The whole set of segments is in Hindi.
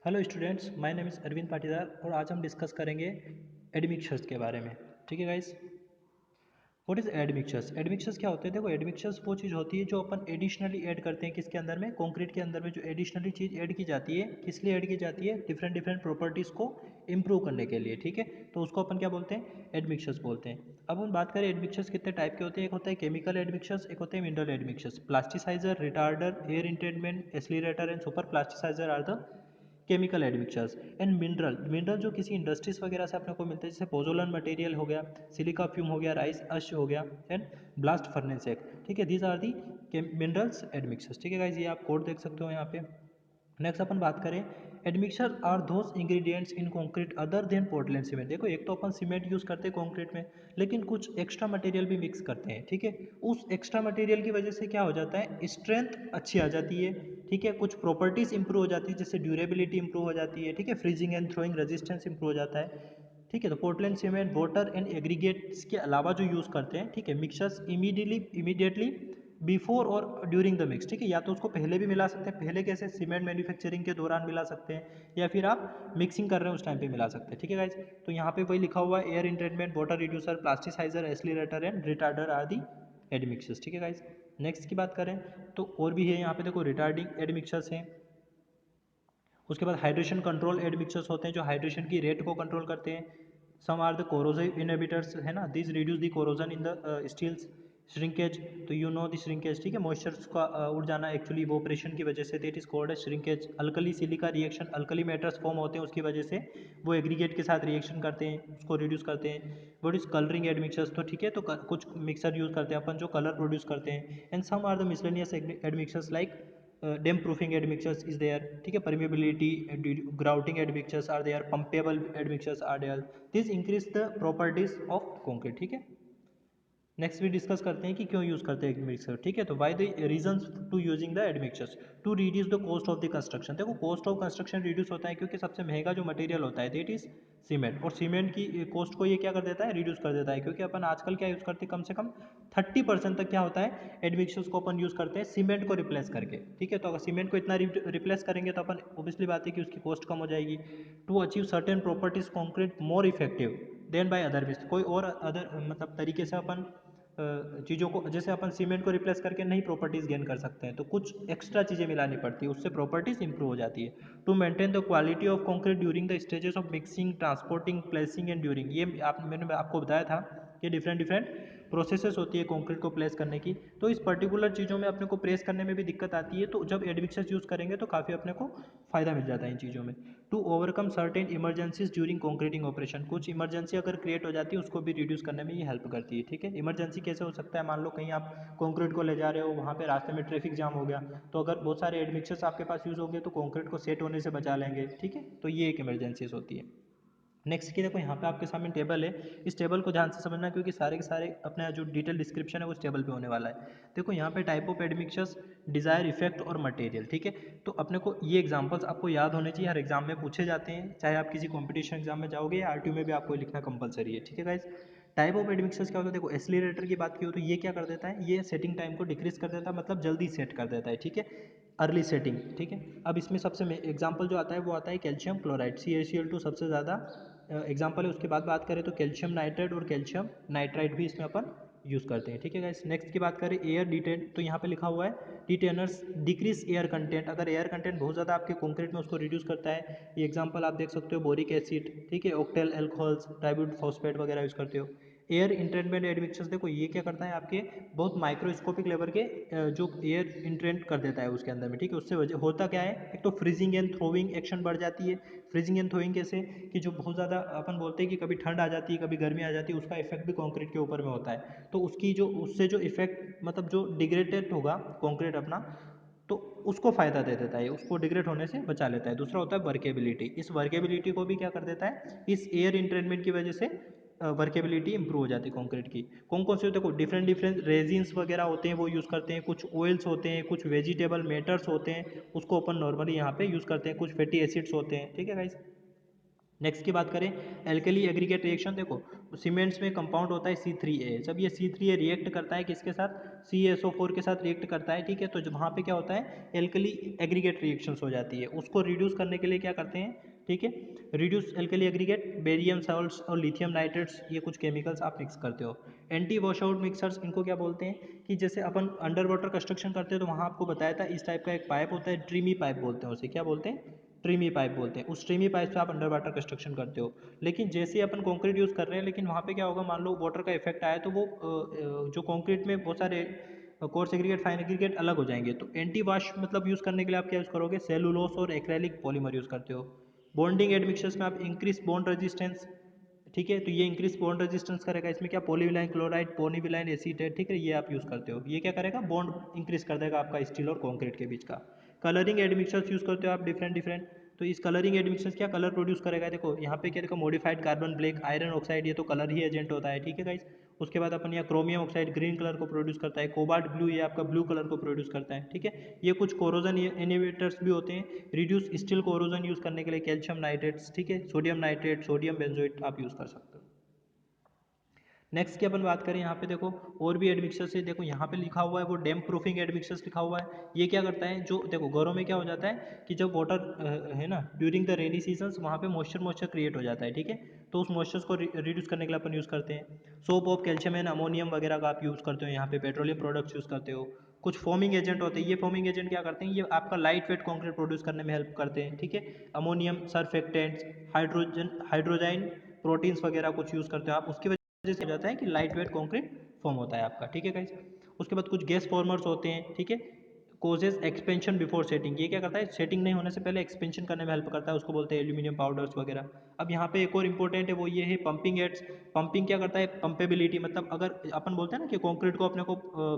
Hello students, my name is Arvind Patidar और आज हम डिस्कस करेंगे एडमिक्सचर्स के बारे में। ठीक है guys, what is admixtures? Admixtures क्या होते हैं? देखो, एडमिक्सचर्स वो चीज़ होती है जो अपन एडिशनली ऐड करते हैं किसके अंदर में, कंक्रीट के अंदर में जो एडिशनली चीज़ ऐड की जाती है, किस लिए ऐड की जाती है? डिफरेंट डिफरेंट प्रॉपर्टीज़ को इंप्रूव करने के लिए। ठीक है, तो उसको अपन क्या बोलते हैं? एडमिक्सचर्स बोलते हैं। अब हम बात करें एडमिक्सचर्स कितने टाइप के होते हैं। एक होता है केमिकल एडमिक्सचर्स, एक होते हैं mineral admixtures. Plasticizer, retarder, air entrainment, accelerator and super plasticizer are the chemical admixtures. And mineral जो किसी इंडस्ट्रीज वगैरह से अपने को मिलते हैं, जैसे पोजोलन मटेरियल हो गया, सिलिका फ्यूम हो गया, राइस अश हो गया एंड ब्लास्ट फर्नेस एक। ठीक है, these are the minerals admixtures. ठीक है गाइज, ये आप कोड देख सकते हो यहाँ पे। नेक्स्ट अपन बात करें, admixture are those ingredients in concrete other than Portland cement. देखो, एक तो अपन सीमेंट यूज करते हैं कंक्रीट में, लेकिन कुछ एक्स्ट्रा मटेरियल भी मिक्स करते हैं। ठीक है, उस एक्स्ट्रा मटेरियल की वजह से क्या हो जाता है? स्ट्रेंथ अच्छी आ जाती है। ठीक है, कुछ प्रॉपर्टीज इंप्रूव हो जाती है, जैसे ड्यूरेबिलिटी इंप्रूव हो जाती है। ठीक है, freezing and throwing resistance improve हो जाता है। ठीक है, तो Portland cement water and aggregates के अलावा जो यूज़ करते हैं, ठीक है, मिक्सर्स इमीडिएटली बिफोर और ड्यूरिंग द मिक्स। ठीक है, या तो उसको पहले भी मिला सकते हैं, पहले कैसे? सीमेंट मैन्युफैक्चरिंग के दौरान मिला सकते हैं, या फिर आप मिक्सिंग कर रहे हैं उस टाइम पे मिला सकते हैं। ठीक है गाइज, तो यहाँ पे वही लिखा हुआ है, air entrainment, water reducer, plasticizer, accelerator and retarder आदि एडमिक्सर्स। ठीक है गाइज, नेक्स्ट की बात करें तो और भी है यहाँ पे। देखो, रिटार्डिंग एडमिक्सर्स हैं। उसके बाद हाइड्रेशन कंट्रोल एडमिक्सर्स होते हैं जो हाइड्रेशन की रेट को कंट्रोल करते हैं। Some are the corrosive inhibitors, है ना, this reduce the corrosion in the steels. Shrinkage, तो यू नो द श्रिंकेज। ठीक है, मॉइस्चर्स का उड़ जाना एक्चुअली इवोपरेशन की वजह से, that is called as shrinkage. Alkali silica reaction, alkali matters form होते हैं उसकी वजह से, वो एग्रीगेट के साथ रिएक्शन करते हैं, उसको रिड्यूस करते हैं। What is colouring admixtures? तो ठीक है, तो कुछ मिक्सर यूज करते हैं अपन जो कलर प्रोड्यूस करते हैं। And some are the miscellaneous admixtures like damp proofing admixtures is there. ठीक है, permeability grouting admixtures are there, pumpable admixtures are there. This increase the properties of concrete. ठीक है, नेक्स्ट भी डिस्कस करते हैं कि क्यों यूज करते हैं एडमिक्सर। ठीक है, तो why the reasons to using the admixtures? To reduce the cost of the construction. देखो, कॉस्ट ऑफ कंस्ट्रक्शन रिड्यूस होता है क्योंकि सबसे महंगा जो मटेरियल होता है दैट इज सीमेंट, और सीमेंट की कॉस्ट को ये क्या कर देता है? रिड्यूस कर देता है, क्योंकि अपन आजकल क्या यूज करते हैं, कम से कम 30% तक क्या होता है? एडमिक्सर्स को अपन यूज करते हैं सीमेंट को रिप्लेस करके। ठीक है, तो अगर सीमेंट को इतना रिप्लेस करेंगे तो अपन ऑब्वियसली बात है कि उसकी कॉस्ट कम हो जाएगी। To achieve certain properties concrete more effective than by other means, कोई और अदर मतलब तरीके से अपन चीज़ों को, जैसे अपन सीमेंट को रिप्लेस करके नहीं प्रॉपर्टीज गेन कर सकते हैं, तो कुछ एक्स्ट्रा चीज़ें मिलानी पड़ती है, उससे प्रॉपर्टीज इंप्रूव हो जाती है। To maintain the quality of concrete during the stages of mixing, transporting, placing and during. ये मैंने आपको बताया था कि डिफरेंट डिफरेंट प्रोसेसेस होती है कंक्रीट को प्लेस करने की, तो इस पर्टिकुलर चीज़ों में अपने को प्रेस करने में भी दिक्कत आती है, तो जब एडमिक्सर्स यूज़ करेंगे तो काफ़ी अपने को फ़ायदा मिल जाता है इन चीज़ों में। To overcome certain emergencies during concreting operation, कुछ इमरजेंसी अगर क्रिएट हो जाती है उसको भी रिड्यूस करने में ये हेल्प करती है। ठीक है, इमरजेंसी कैसे हो सकता है? मान लो कहीं आप कंक्रीट को ले जा रहे हो, वहाँ पे रास्ते में ट्रैफिक जाम हो गया, तो अगर बहुत सारे एडमिक्सर्स आपके पास यूज़ हो गए तो कंक्रीट को सेट होने से बचा लेंगे। ठीक है, तो ये एक इमरजेंसीज होती है। नेक्स्ट की देखो, यहाँ पे आपके सामने टेबल है, इस टेबल को ध्यान से समझना क्योंकि सारे के सारे अपना जो डिटेल डिस्क्रिप्शन है वो इस टेबल पे होने वाला है। देखो, यहाँ पे टाइप ऑफ एडमिक्सर्स, डिजायर, इफेक्ट और मटेरियल। ठीक है, तो अपने को ये एग्जांपल्स आपको याद होने चाहिए, हर एग्जाम में पूछे जाते हैं, चाहे आप किसी कॉम्पिटिशन एग्जाम में जाओगे या आरटीयू में भी आपको लिखना कंपलसरी है। ठीक है गाइज, टाइप ऑफ एडमिक्सर्स क्या होता है? देखो, एक्सीलरेटर की बात की हो तो ये क्या कर देता है? ये सेटिंग टाइम को डिक्रीज कर देता है, मतलब जल्दी सेट कर देता है। ठीक है, अर्ली सेटिंग। ठीक है, अब इसमें सबसे एग्जांपल जो आता है वो आता है कैल्शियम क्लोराइड, CaCl2 सबसे ज़्यादा एग्जांपल है। उसके बाद बात करें तो कैल्शियम नाइट्रेट और कैल्शियम नाइट्राइट भी इसमें अपन यूज़ करते हैं। ठीक है गाइस, नेक्स्ट की बात करें एयर डिटेन, तो यहाँ पे लिखा हुआ है डिटेनर्स डिक्रीज एयर कंटेंट, अगर एयर कंटेंट बहुत ज़्यादा आपके कंक्रीट में उसको रिड्यूस करता है। ये एग्जांपल आप देख सकते हो, बोरिक एसिड, ठीक है, ऑक्टेल एल्कोहल्स, ट्राइब्यूट फॉस्फेट वगैरह यूज़ करते हो। एयर इंट्रेंटमेंट एडमिक्सर्स, देखो ये क्या करता है, आपके बहुत माइक्रोस्कोपिक लेवल के जो एयर इंट्रेंट कर देता है उसके अंदर में। ठीक है, उससे वजह होता क्या है, एक तो फ्रीजिंग एंड थ्रोइंग एक्शन बढ़ जाती है। फ्रीजिंग एंड थ्रोइंग कैसे, कि जो बहुत ज़्यादा अपन बोलते हैं कि कभी ठंड आ जाती है, कभी गर्मी आ जाती है, उसका इफेक्ट भी कंक्रीट के ऊपर में होता है, तो उसकी जो उससे जो इफेक्ट मतलब जो डिग्रेडेड होगा कंक्रीट अपना, तो उसको फ़ायदा दे देता है, उसको डिग्रेड होने से बचा लेता है। दूसरा होता है वर्केबिलिटी, इस वर्केबिलिटी को भी क्या कर देता है, इस एयर इंट्रेनमेंट की वजह से वर्केबिलिटी इंप्रूव हो जाती है कंक्रीट की। कौन कौन से देखो, डिफरेंट डिफरेंट रेजिन्स वगैरह होते हैं वो यूज़ करते हैं, कुछ ऑयल्स होते हैं, कुछ वेजिटेबल मैटर्स होते हैं, उसको अपन नॉर्मली यहाँ पे यूज़ करते हैं, कुछ फैटी एसिड्स होते हैं। ठीक है गाइस, नेक्स्ट की बात करें एल्कली एग्रीगेट रिएक्शन, देखो सीमेंट्स में कंपाउंड होता है C3A। जब ये C3A रिएक्ट करता है किसके साथ, CaSO4 के साथ रिएक्ट करता है, ठीक है। तो जब वहाँ पे क्या होता है एल्कली एग्रीगेट रिएक्शंस हो जाती है, उसको रिड्यूस करने के लिए क्या करते हैं, ठीक है, reduce alkali aggregate barium salts और लिथियम नाइट्रेट्स, ये कुछ केमिकल्स आप मिक्स करते हो। एंटी वॉश आउट मिक्सर्स, इनको क्या बोलते हैं कि जैसे अपन अंडर वाटर कंस्ट्रक्शन करते हैं तो वहाँ आपको बताया था इस टाइप का एक पाइप होता है, ट्रीमी पाइप बोलते हैं उसे, क्या बोलते हैं, ट्रीमी पाइप बोलते हैं। उस ट्रीमी पाइप से आप अंडर वाटर कंस्ट्रक्शन करते हो। लेकिन जैसे ही अपन कंक्रीट यूज़ कर रहे हैं, लेकिन वहाँ पे क्या होगा, मान लो वाटर का इफेक्ट आया तो वो जो कंक्रीट में बहुत सारे कोर्स एग्रीगेट फाइन एग्रीगेट अलग हो जाएंगे। तो एंटी वाश मतलब यूज़ करने के लिए आप क्या यूज़ करोगे, सेलुलोस और एक्रेलिक पॉलीमर यूज़ करते हो। बॉन्डिंग एडमिक्सर्स में आप इंक्रीज बॉन्ड रेजिस्टेंस, ठीक है, तो ये इंक्रीज बॉन्ड रेजिस्टेंस करेगा। इसमें क्या पॉलीविलाइन क्लोराइड, पॉलीविलाइन एसीटेट, ठीक है, ये आप यूज़ करते हो। ये क्या करेगा, बॉन्ड इंक्रीज कर देगा आपका स्टील और कंक्रीट के बीच का। कलरिंग एडमिक्सर्स यूज़ करते हो आप डिफरेंट डिफरेंट, तो इस कलरिंग एडमिक्सर्स क्या कलर प्रोड्यूस करेगा, देखो यहाँ पे क्या देखो modified carbon black iron oxide, ये तो कलर ही एजेंट होता है, ठीक है गाइस। उसके बाद अपन यहाँ क्रोमियम ऑक्साइड ग्रीन कलर को प्रोड्यूस करता है, कोबाल्ट ब्लू ये आपका ब्लू कलर को प्रोड्यूस करता है, ठीक है। ये कुछ कोरोजन इनिवेटर्स भी होते हैं, रिड्यूस स्टील कोरोजन यूज़ करने के लिए कैल्शियम नाइट्रेट्स, ठीक है, सोडियम नाइट्रेट, सोडियम बेंजोएट आप यूज़ कर सकते हो। नेक्स्ट की अपन बात करें यहाँ पे देखो और भी एडमिक्सर्स है, देखो यहाँ पे लिखा हुआ है वो डैम प्रूफिंग एडमिक्सर्स लिखा हुआ है। ये क्या करता है, जो देखो घरों में क्या हो जाता है कि जब वाटर है ना ड्यूरिंग द रेनी सीजन वहाँ पे मॉइस्चर क्रिएट हो जाता है, ठीक है। तो उस मॉइस्चर को रिड्यूस करने के लिए अपन यूज़ करते हैं। Soap of calcium and ammonium वगैरह का आप यूज़ करते हो, यहाँ पे पेट्रोलियम प्रोडक्ट्स यूज़ करते हो। कुछ फॉर्मिंग एजेंट होते हैं, ये फॉर्मिंग एजेंट क्या करते हैं, ये आपका लाइट वेट कॉन्क्रीट प्रोड्यूस करने में हेल्प करते हैं, ठीक है। अमोनियम सरफेक्टेंट्स, हाइड्रोजाइन प्रोटीन्स वगैरह कुछ यूज़ करते हो आप, उसकी जैसे हो जाता है कि लाइट वेट कॉन्क्रीट फॉर्म होता है आपका, ठीक है गाइस। उसके बाद कुछ गैस फॉर्मर्स होते हैं, ठीक है। कोजेज एक्सपेंशन बिफोर सेटिंग, ये क्या करता है, सेटिंग नहीं होने से पहले एक्सपेंशन करने में हेल्प करता है, उसको बोलते हैं एल्यूमिनियम पाउडर्स वगैरह। अब यहाँ पे एक और इंपॉर्टेंट है, वो ये है पंपिंग एड्स। पंपिंग क्या करता है, पंपेबिलिटी, मतलब अगर अपन बोलते हैं ना कि कंक्रीट को अपने को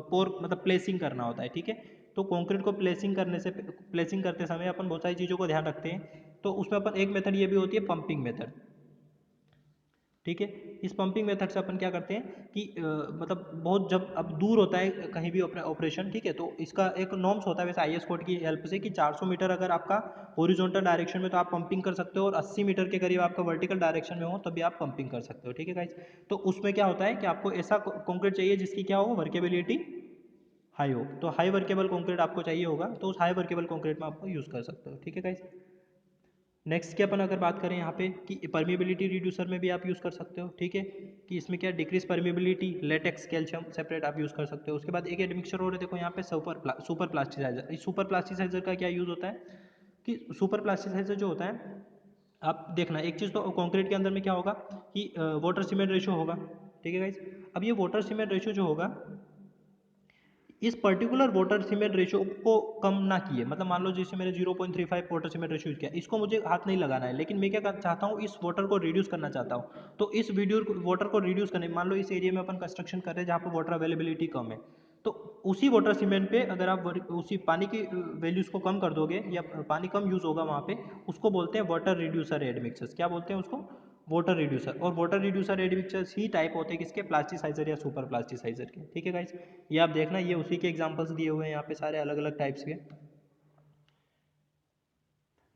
पोर मतलब प्लेसिंग करना होता है, ठीक है। तो कंक्रीट को प्लेसिंग करते समय अपन बहुत सारी चीज़ों को ध्यान रखते हैं। तो उसमें अपन एक मेथड ये भी होती है पंपिंग मेथड, ठीक है। इस पंपिंग मेथड से अपन क्या करते हैं कि मतलब बहुत जब अब दूर होता है कहीं भी ऑपरेशन, ठीक है, तो इसका एक नॉर्म्स होता है वैसे आईएस कोड की हेल्प से कि 400 मीटर अगर आपका हॉरिजॉन्टल डायरेक्शन में तो आप पंपिंग कर सकते हो, और 80 मीटर के करीब आपका वर्टिकल डायरेक्शन में हो तभी आप पंपिंग कर सकते हो, ठीक है गाइस। तो उसमें क्या होता है कि आपको ऐसा कंक्रीट चाहिए जिसकी क्या हो, वर्केबिलिटी हाई हो। तो हाई वर्केबल कंक्रीट आपको चाहिए होगा, तो उस हाई वर्केबल कंक्रीट में आपको यूज़ कर सकते हो, ठीक है गाइस। नेक्स्ट की अपन अगर बात करें यहाँ पे कि परमिबिलिटी रिड्यूसर में भी आप यूज़ कर सकते हो, ठीक है, कि इसमें क्या decrease permeability, latex calcium separate आप यूज़ कर सकते हो। उसके बाद एक एडमिक्सचर और है, देखो यहाँ पे सुपर प्लास्टिसाइजर। इस सुपर प्लास्टिसाइजर का क्या यूज़ होता है कि सुपर प्लास्टिसाइजर जो होता है, आप देखना एक चीज़ तो कंक्रीट के अंदर में क्या होगा कि वाटर सीमेंट रेशो होगा, ठीक है गाइज। अब ये वाटर सीमेंट रेशो जो होगा, इस पर्टिकुलर वाटर सीमेंट रेशो को कम ना किए, मतलब मान लो जैसे मैंने 0.35 वाटर सीमेंट रेशो यूज किया, इसको मुझे हाथ नहीं लगाना है, लेकिन मैं क्या चाहता हूँ, इस वाटर को रिड्यूस करना चाहता हूँ। तो इस वाटर को रिड्यूस करने, मान लो इस एरिया में अपन कंस्ट्रक्शन कर रहे हैं जहाँ पर वाटर अवेलेबिलिटी कम है, तो उसी वाटर सीमेंट पे अगर आप उसी पानी की वैल्यूज को कम कर दोगे या पानी कम यूज होगा वहाँ पे, उसको बोलते हैं वाटर रिड्यूसर एडमिक्सर्स। क्या बोलते हैं उसको, वाटर रिड्यूसर। और वाटर रिड्यूसर एडमिक्सर्स ही टाइप होते हैं किसके, प्लास्टिसाइजर या सुपर प्लास्टिसाइजर के, ठीक है गाइस। ये आप देखना, ये उसी के एग्जांपल्स दिए हुए हैं यहाँ पे सारे अलग अलग टाइप्स के।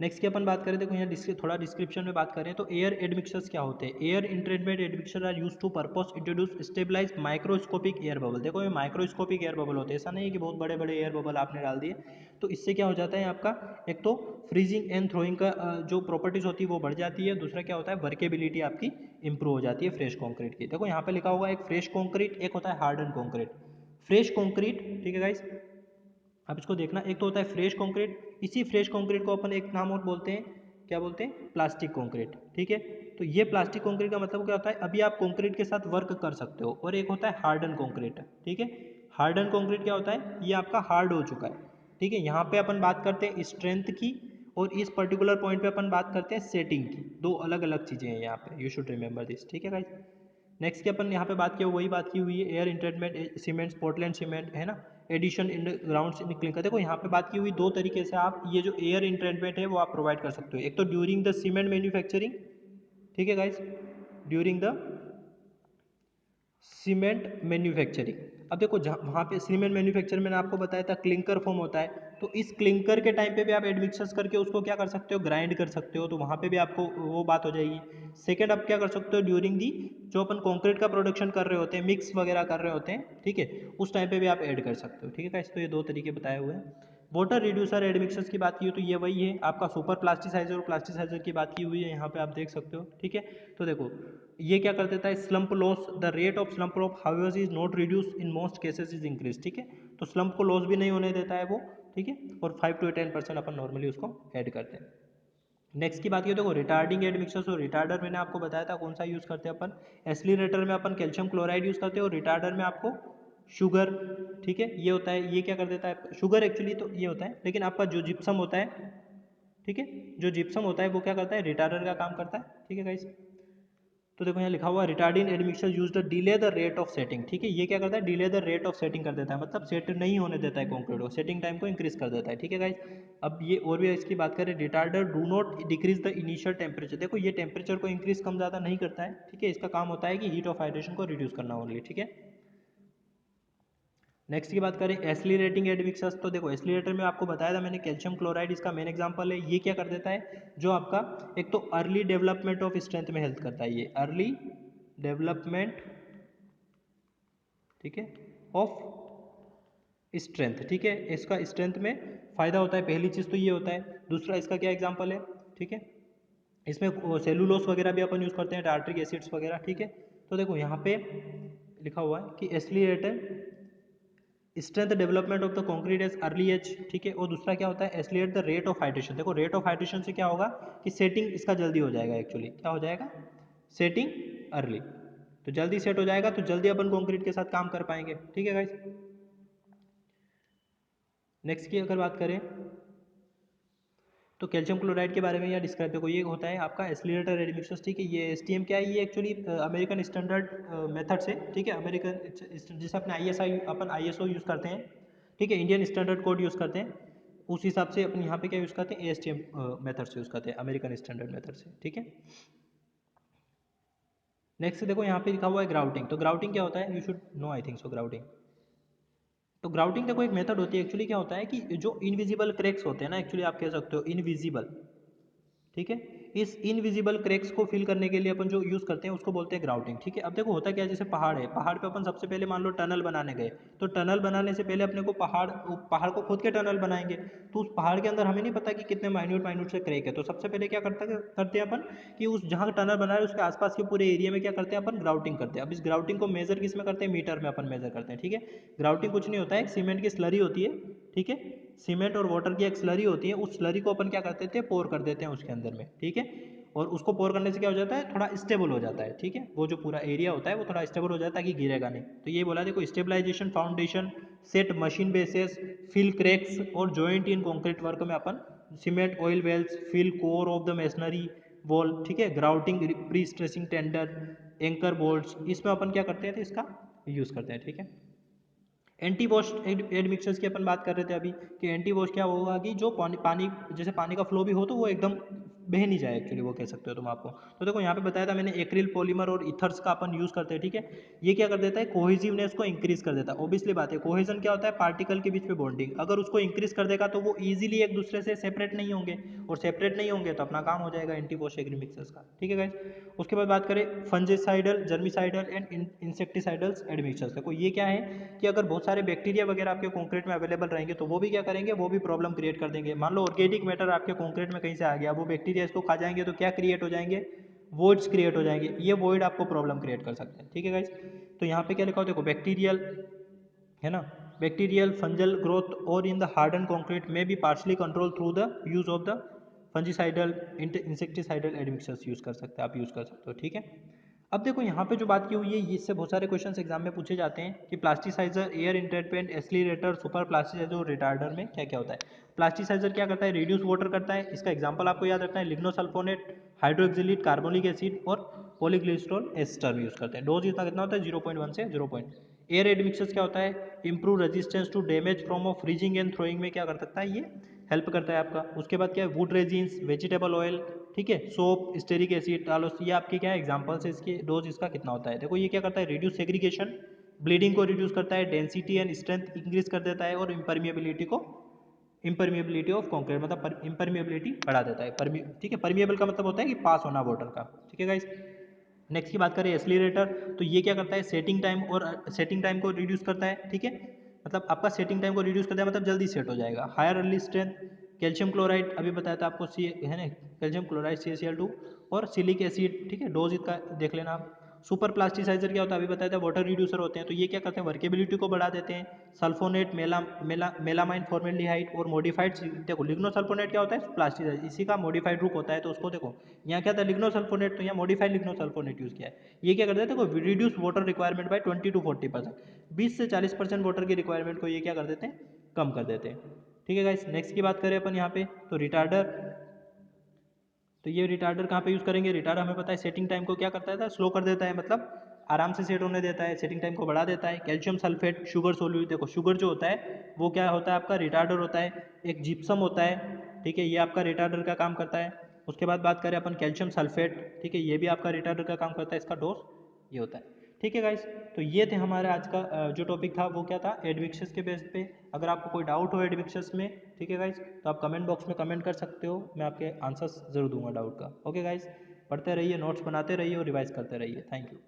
नेक्स्ट की अपन बात करें, देखो यहाँ थोड़ा डिस्क्रिप्शन में बात करें तो एयर एडमिक्सर्स क्या होते हैं। Air entrainment admixture are use to purpose introduce stabilize microscopic air bubble. देखो ये माइक्रोस्कोपिक एयर बबल होते हैं, ऐसा नहीं है कि बहुत बड़े बड़े एयर बबल आपने डाल दिए। तो इससे क्या हो जाता है आपका, एक तो फ्रीजिंग एंड थ्रोइंग का जो प्रॉपर्टीज होती है वो बढ़ जाती है, दूसरा क्या होता है वर्केबिलिटी आपकी इंप्रूव हो जाती है फ्रेश कॉन्क्रीट की। देखो यहाँ पे लिखा हुआ है एक फ्रेश कॉन्क्रीट, एक होता है हार्डन कॉन्क्रीट। फ्रेश कॉन्क्रीट, ठीक है गाइस, अब इसको देखना, एक तो होता है फ्रेश कंक्रीट, इसी फ्रेश कंक्रीट को अपन एक नाम और बोलते हैं, क्या बोलते हैं, प्लास्टिक कंक्रीट, ठीक है। तो ये प्लास्टिक कंक्रीट का मतलब क्या होता है, अभी आप कंक्रीट के साथ वर्क कर सकते हो। और एक होता है हार्डन कंक्रीट, ठीक है। हार्डन कंक्रीट क्या होता है, ये आपका हार्ड हो चुका है, ठीक है। यहाँ पे अपन बात करते हैं स्ट्रेंथ की, और इस पर्टिकुलर पॉइंट पे अपन बात करते हैं सेटिंग की। दो अलग अलग चीज़ें हैं यहाँ पे, यू शुड रिमेंबर दिस, ठीक है गाइस। नेक्स्ट की अपन यहाँ पे बात की वही बात की हुई है, एयर इंट्रेटमेंट सीमेंट्स, पोर्टलैंड सीमेंट है ना, एडिशन इन ग्राउंड से निकलिंग का। देखो यहाँ पे बात की हुई दो तरीके से आप ये जो एयर इंट्रेटमेंट है वो आप प्रोवाइड कर सकते हो। एक तो ड्यूरिंग द सीमेंट मैन्युफैक्चरिंग, ठीक है guys, during the cement manufacturing. अब देखो जहाँ वहाँ पे सीमेंट मैन्युफैक्चर मैंने आपको बताया था क्लिंकर फॉर्म होता है, तो इस क्लिंकर के टाइम पे भी आप एडमिक्सर्स करके उसको क्या कर सकते हो, ग्राइंड कर सकते हो, तो वहाँ पे भी आपको वो बात हो जाएगी। सेकेंड आप क्या कर सकते हो, ड्यूरिंग दी जो अपन कॉन्क्रीट का प्रोडक्शन कर रहे होते हैं, मिक्स वगैरह कर रहे होते हैं, ठीक है, उस टाइम पे भी आप ऐड कर सकते हो, ठीक है गाइस। तो ये दो तरीके बताए हुए हैं। वाटर रिड्यूसर एडमिक्सर्स की बात की हो तो ये वही है, आपका सुपर प्लास्टिसाइजर और प्लास्टिसाइजर की बात की हुई है, यहाँ पे आप देख सकते हो, ठीक है। तो देखो ये क्या कर देता है, slump loss, the rate of slump of house is not reduce in most cases is increase, ठीक है। तो स्लम्प को लॉस भी नहीं होने देता है वो, ठीक है, और 5 to 10% अपन नॉर्मली उसको ऐड करते हैं। नेक्स्ट की बात की देखो रिटार्डिंग एडमिक्सर्स, और रिटार्डर मैंने आपको बताया था कौन सा यूज़ करते हैं अपन, एस्लिरेटर में अपन कैल्शियम क्लोराइड यूज़ करते हैं, और रिटार्डर में आपको शुगर, ठीक है, ये होता है, ये क्या कर देता है, शुगर एक्चुअली तो ये होता है, लेकिन आपका जो जिप्सम होता है, ठीक है, जो जिप्सम होता है वो क्या करता है, रिटार्डर का काम करता है, ठीक है गाइस। तो देखो यहाँ लिखा हुआ retarding admixture use the delay the rate of setting, ठीक है, ये क्या करता है, delay the rate of setting कर देता है, मतलब सेट नहीं होने देता है कॉन्क्रीट को, सेटिंग टाइम को इंक्रीज कर देता है, ठीक है गाइस। अब ये और भी इसकी बात करें, retarder do not decrease the initial temperature, देखो ये टेम्परेचर को इंक्रीज कम ज़्यादा नहीं करता है, ठीक है, इसका काम होता है कि हीट ऑफ हाइड्रेशन को रिड्यूस करना ओनली, ठीक है। नेक्स्ट की बात करें एस्लिरेटिंग एडमिक्सर्स, तो देखो एस्लिरेटर में आपको बताया था मैंने कैल्शियम क्लोराइड इसका मेन एग्जांपल है, ये क्या कर देता है, जो आपका एक तो अर्ली डेवलपमेंट ऑफ स्ट्रेंथ में हेल्प करता है, ये अर्ली डेवलपमेंट, ठीक है, ऑफ स्ट्रेंथ, ठीक है, इसका स्ट्रेंथ में फ़ायदा होता है, पहली चीज़ तो ये होता है। दूसरा इसका क्या एग्जांपल है, ठीक है, इसमें सेलुलोस वगैरह भी अपन यूज़ करते हैं, टार्ट्रिक एसिड्स वगैरह, ठीक है। तो देखो यहाँ पे लिखा हुआ है कि accelerate strength development of the concrete as early age, ठीक है, और दूसरा क्या होता है, accelerate the rate of hydration, देखो रेट ऑफ हाइड्रेशन से क्या होगा कि सेटिंग इसका जल्दी हो जाएगा, एक्चुअली क्या हो जाएगा, सेटिंग अर्ली, तो जल्दी सेट हो जाएगा, तो जल्दी अपन कॉन्क्रीट के साथ काम कर पाएंगे, ठीक है गाइस। नेक्स्ट की अगर बात करें तो कैल्शियम क्लोराइड के बारे में यहाँ डिस्क्राइब, देखो ये होता है आपका एस्लिरेटर एडमिक्सर्स, ठीक है, ये एसटीएम क्या है, ये एक्चुअली अमेरिकन स्टैंडर्ड मेथड से, ठीक है, अमेरिकन जैसे अपने अपन आईएसओ यूज़ करते हैं, ठीक है, इंडियन स्टैंडर्ड कोड यूज़ करते हैं, उस हिसाब से अपन यहाँ पे क्या यूज़ करते हैं, एएसटीएम मेथड से यूज़ करते हैं, अमेरिकन स्टैंडर्ड मेथड से, ठीक है। नेक्स्ट देखो यहाँ पे लिखा हुआ है ग्राउटिंग, तो ग्राउटिंग क्या होता है, you should know I think so grouting. तो ग्राउटिंग देखो एक मेथड होती है, एक्चुअली क्या होता है कि जो इनविजिबल क्रैक्स होते हैं ना, एक्चुअली आप कह सकते हो इनविजिबल, ठीक है, इस इनविजिबल क्रैक्स को फिल करने के लिए अपन जो यूज़ करते हैं उसको बोलते हैं ग्राउटिंग, ठीक है। अब देखो होता क्या है, जैसे पहाड़ है, पहाड़ पे अपन सबसे पहले मान लो टनल बनाने गए, तो टनल बनाने से पहले अपने को पहाड़ को खोद के टनल बनाएंगे, तो उस पहाड़ के अंदर हमें नहीं पता कि कितने माइन्यूट माइन्यूट से क्रैक है, तो सबसे पहले क्या करते हैं अपन कि उस जहाँ टनल बना है उसके आसपास के पूरे एरिया में क्या करते हैं, अपन ग्राउटिंग करते हैं। अब इस ग्राउटिंग को मेजर किस में करते हैं, मीटर में अपन मेजर करते हैं, ठीक है। ग्राउटिंग कुछ नहीं होता है, एक सीमेंट की स्लरी होती है, ठीक है, सीमेंट और वाटर की एक स्लरी होती है, उस स्लरी को अपन क्या करते थे, पोर कर देते हैं उसके अंदर में, ठीक है, और उसको पोर करने से क्या हो जाता है, थोड़ा स्टेबल हो जाता है, ठीक है, वो जो पूरा एरिया होता है वो थोड़ा स्टेबल हो जाता है कि गिरेगा नहीं। तो ये बोला देखो stabilization foundation set machine bases fill cracks और जॉइंट इन कॉन्क्रीट वर्क में अपन cement oil wells fill core of the machinery wall, ठीक है, grouting pre stressing tender anchor bolts, इसमें अपन क्या करते हैं, तो इसका यूज़ करते हैं, ठीक है। एंटी वॉश एडमिक्सर्स की अपन बात कर रहे थे अभी कि एंटी वॉश क्या होगा कि जो पानी जैसे पानी का फ्लो भी हो तो वो एकदम बह नहीं जाए, एक्चुअली वो कह सकते हो तुम आपको। तो देखो यहाँ पे बताया था मैंने एक्रिल पॉलीमर और इथर्स का अपन यूज़ करते हैं, ठीक है, ये क्या कर देता है, कोहेसिवनेस को इंक्रीज कर देता है, ओबियसली बात है, कोहेजन क्या होता है, पार्टिकल के बीच में बॉन्डिंग, अगर उसको इंक्रीज कर देगा तो वो ईजिली एक दूसरे से सेपरेट नहीं होंगे, और सेपरेट नहीं होंगे तो अपना काम हो जाएगा एंटी वॉश एडमिक्सर्स का, ठीक है गाइस। उसके बाद बात करें फंजिसाइडल जर्मिसाइडल एंड इंसेक्टिसाइडल्स एडमिक्सर्स, देखो ये क्या है कि अगर बहुत सारे बैक्टीरिया वगैरह आपके कंक्रीट में अवेलेबल रहेंगे तो वो भी क्या करेंगे, वो भी प्रॉब्लम क्रिएट कर देंगे। मान लो ऑर्गेनिक मैटर आपके कंक्रीट में कहीं से आ गया, वो बैक्टीरिया इसको खा जाएंगे तो क्या क्रिएट हो जाएंगे, वॉइड्स क्रिएट हो जाएंगे, ये वॉइड आपको प्रॉब्लम क्रिएट कर सकते हैं, ठीक है गाइस। तो यहाँ पे क्या लिखा हो देखो बैक्टीरियल है ना, बैक्टीरियल फंजल ग्रोथ और इन द हार्डन कॉन्क्रीट में भी partially control through the use of the fungicidal insecticidal admixtures use कर सकते हैं, आप यूज कर सकते हो, ठीक है। अब देखो यहाँ पे जो बात की हुई है इससे बहुत सारे क्वेश्चंस एग्जाम में पूछे जाते हैं कि प्लास्टिसाइजर एयर इंटरपेंट एस्लिरेटर सुपर प्लास्टिसाइजर और रिटार्डर में क्या क्या होता है। प्लास्टिसाइजर क्या करता है, रिड्यूस वाटर करता है, इसका एग्जांपल आपको याद रखना है, लिग्नोसल्फोनेट हाइड्रोक्सिलेट कार्बोनिक एसिड और पॉलीग्लिसरॉल एस्टर यूज करते हैं। डोज इसका कितना होता है, 0.1 से 0. एयर एडमिक्सर्स क्या होता है, improve resistance to damage from of freezing and thawing में क्या कर सकता है, ये हेल्प करता है आपका। उसके बाद क्या है, वुड रेजिन्स वेजिटेबल ऑयल, ठीक है, सोप स्टेरिक एसिड डालो, ये आपके क्या है एग्जांपल्स है इसके। डोज इसका कितना होता है, देखो ये क्या करता है, रिड्यूस सेग्रीगेशन, ब्लीडिंग को रिड्यूस करता है, डेंसिटी एंड स्ट्रेंथ इंक्रीज कर देता है और इम्परमिएबिलिटी ऑफ कॉन्क्रीट मतलब इम्परमिएबिलिटी बढ़ा देता है। ठीक है, परमिएबल का मतलब होता है कि पास होना वाटर का। ठीक है गाइस, नेक्स्ट की बात करें एक्सीलरेटर, तो ये क्या करता है सेटिंग टाइम को रिड्यूस करता है। ठीक है, मतलब आपका सेटिंग टाइम को रिड्यूस करता है मतलब जल्दी सेट हो जाएगा। Higher early strength, calcium chloride अभी बताया था आपको, सी है ना, कैल्शियम क्लोराइड CaCl2 और सिलिक एसिड। ठीक है, डोज इसका देख लेना आप। सुपर प्लास्टिसाइजर क्या होता है अभी बताया था, वाटर रिड्यूसर होते हैं, तो ये क्या करते हैं वर्केबिलिटी को बढ़ा देते हैं। सल्फोनेट, मेलामाइन फॉर्मेल्डिहाइड और मॉडिफाइड, देखो लिग्नोसल्फोनेट क्या होता है प्लास्टिसाइजर, इसी का मॉडिफाइड रूप होता है, तो उसको देखो यहाँ क्या था लिग्नोसल्फोनेट, तो यहाँ मॉडिफाइड लिग्नोसल्फोनेट यूज़ किया है। ये क्या करता है देखो reduce water requirement by 20 to 40%, 20 से 40% वाटर की रिक्वायरमेंट को ये क्या कर देते हैं, कम कर देते हैं। ठीक है गाइस, नेक्स्ट की बात करें अपन यहाँ पे, तो रिटार्डर, तो ये रिटार्डर कहाँ पे यूज़ करेंगे, रिटार्डर हमें पता है सेटिंग टाइम को क्या करता है, स्लो कर देता है, मतलब आराम से सेट होने देता है, सेटिंग टाइम को बढ़ा देता है। कैल्शियम सल्फेट शुगर सोल्यूट, देखो शुगर जो होता है वो क्या होता है आपका रिटार्डर होता है। एक जिप्सम होता है, ठीक है, ये आपका रिटार्डर का काम करता है। उसके बाद बात करें अपन कैल्शियम सल्फेट, ठीक है, ये भी आपका रिटार्डर का काम करता है, इसका डोज ये होता है। ठीक है गाइस, तो ये थे हमारे आज का जो टॉपिक था वो क्या था, एडमिक्सेस के बेस पे। अगर आपको कोई डाउट हो एडमिक्सेस में, ठीक है गाइस, तो आप कमेंट बॉक्स में कमेंट कर सकते हो, मैं आपके आंसर्स ज़रूर दूंगा डाउट का। ओके गाइस, पढ़ते रहिए, नोट्स बनाते रहिए और रिवाइज करते रहिए। Thank you.